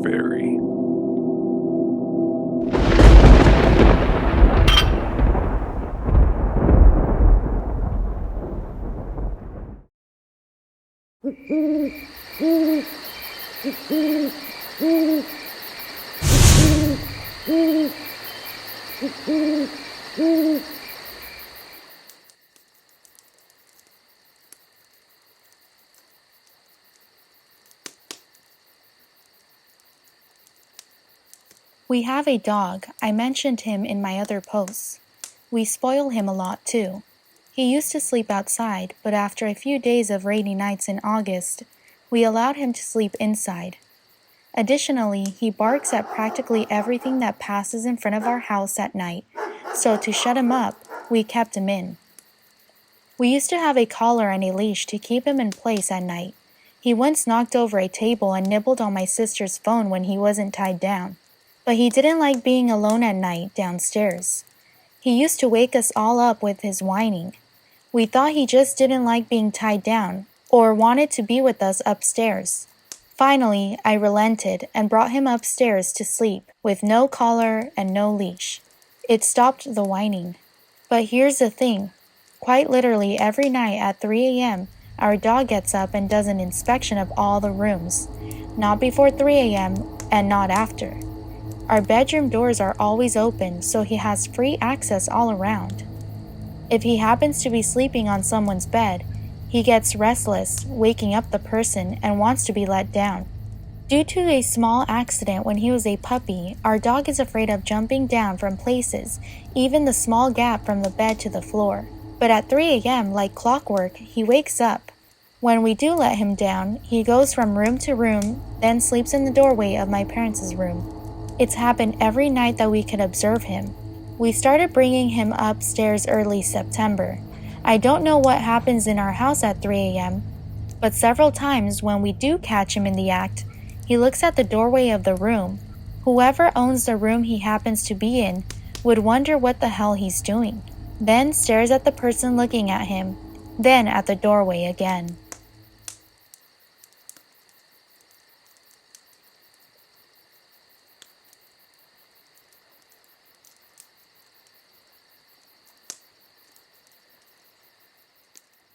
Faerie. We have a dog. I mentioned him in my other posts. We spoil him a lot too. He used to sleep outside, but after a few days of rainy nights in August, we allowed him to sleep inside. Additionally, he barks at practically everything that passes in front of our house at night, so to shut him up, we kept him in. We used to have a collar and a leash to keep him in place at night. He once knocked over a table and nibbled on my sister's phone when he wasn't tied down. But he didn't like being alone at night downstairs. He used to wake us all up with his whining. We thought he just didn't like being tied down, or wanted to be with us upstairs. Finally, I relented and brought him upstairs to sleep, with no collar and no leash. It stopped the whining. But here's the thing. Quite literally every night at 3 a.m., our dog gets up and does an inspection of all the rooms. Not before 3 a.m. and not after. Our bedroom doors are always open, so he has free access all around. If he happens to be sleeping on someone's bed, he gets restless, waking up the person, and wants to be let down. Due to a small accident when he was a puppy, our dog is afraid of jumping down from places, even the small gap from the bed to the floor. But at 3 a.m., like clockwork, he wakes up. When we do let him down, he goes from room to room, then sleeps in the doorway of my parents' room. It's happened every night that we could observe him. We started bringing him upstairs early September. I don't know what happens in our house at 3 a.m., but several times when we do catch him in the act, he looks at the doorway of the room. Whoever owns the room he happens to be in would wonder what the hell he's doing, then stares at the person looking at him, then at the doorway again.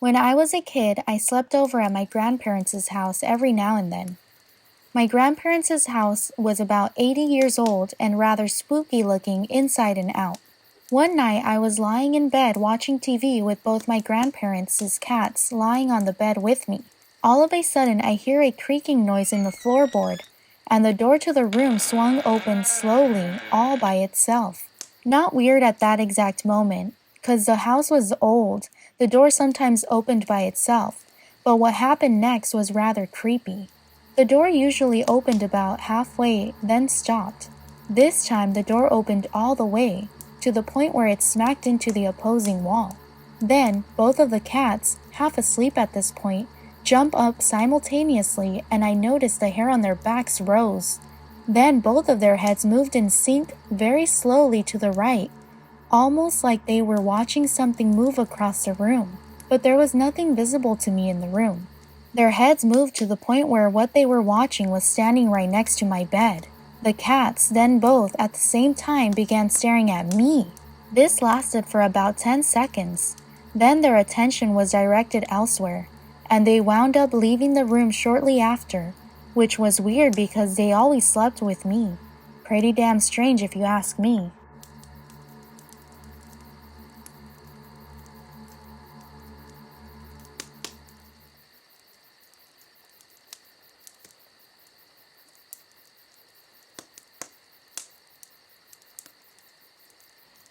When I was a kid, I slept over at my grandparents' house every now and then. My grandparents' house was about 80 years old and rather spooky looking inside and out. One night I was lying in bed watching TV with both my grandparents' cats lying on the bed with me. All of a sudden I hear a creaking noise in the floorboard, and the door to the room swung open slowly, all by itself. Not weird at that exact moment, 'cause the house was old. The door sometimes opened by itself, but what happened next was rather creepy. The door usually opened about halfway, then stopped. This time the door opened all the way, to the point where it smacked into the opposing wall. Then, both of the cats, half asleep at this point, jump up simultaneously, and I noticed the hair on their backs rose. Then both of their heads moved in sync very slowly to the right, almost like they were watching something move across the room, but there was nothing visible to me in the room. Their heads moved to the point where what they were watching was standing right next to my bed. The cats then both at the same time began staring at me. This lasted for about 10 seconds. Then their attention was directed elsewhere, and they wound up leaving the room shortly after, which was weird because they always slept with me. Pretty damn strange if you ask me.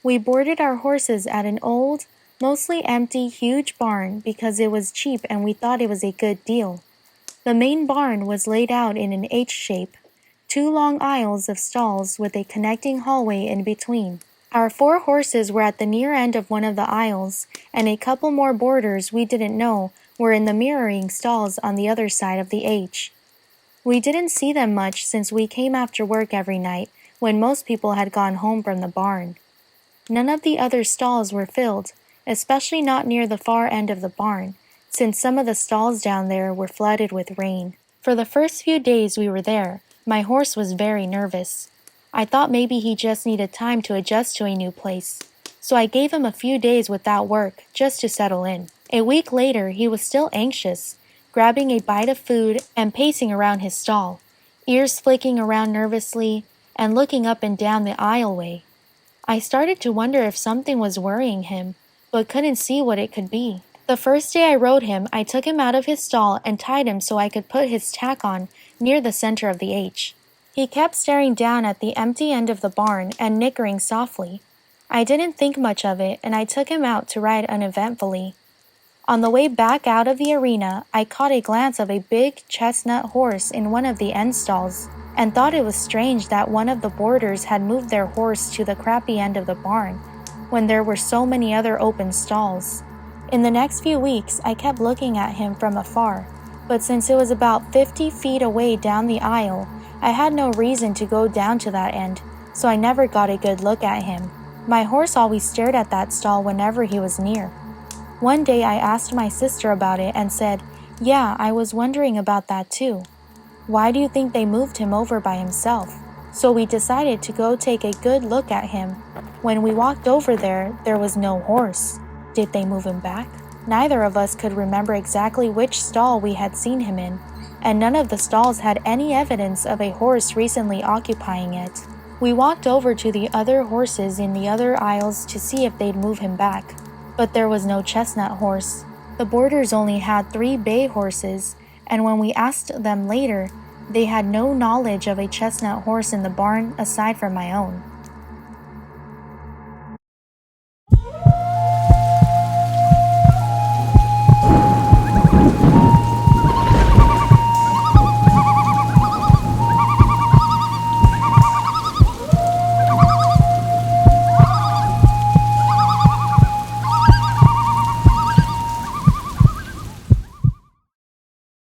We boarded our horses at an old, mostly empty, huge barn because it was cheap and we thought it was a good deal. The main barn was laid out in an H shape, 2 long aisles of stalls with a connecting hallway in between. Our 4 horses were at the near end of one of the aisles, and a couple more boarders we didn't know were in the mirroring stalls on the other side of the H. We didn't see them much since we came after work every night when most people had gone home from the barn. None of the other stalls were filled, especially not near the far end of the barn, since some of the stalls down there were flooded with rain. For the first few days we were there, My horse was very nervous. I thought maybe he just needed time to adjust to a new place, so I gave him a few days without work just to settle in. A week later, he was still anxious, grabbing a bite of food and pacing around his stall, ears flicking around nervously and looking up and down the aisleway. I started to wonder if something was worrying him, but couldn't see what it could be. The first day I rode him, I took him out of his stall and tied him so I could put his tack on near the center of the H. He kept staring down at the empty end of the barn and nickering softly. I didn't think much of it, and I took him out to ride uneventfully. On the way back out of the arena, I caught a glance of a big chestnut horse in one of the end stalls, and thought it was strange that one of the boarders had moved their horse to the crappy end of the barn, when there were so many other open stalls. In the next few weeks, I kept looking at him from afar, but since it was about 50 feet away down the aisle, I had no reason to go down to that end, so I never got a good look at him. My horse always stared at that stall whenever he was near. One day I asked my sister about it and said, "Yeah, I was wondering about that too. Why do you think they moved him over by himself?" So we decided to go take a good look at him. When we walked over there was no horse. Did they move him back? Neither of us could remember exactly which stall we had seen him in, and none of the stalls had any evidence of a horse recently occupying it. We walked over to the other horses in the other aisles to see if they'd move him back, but there was no chestnut horse. The boarders only had 3 bay horses, and when we asked them later, they had no knowledge of a chestnut horse in the barn aside from my own.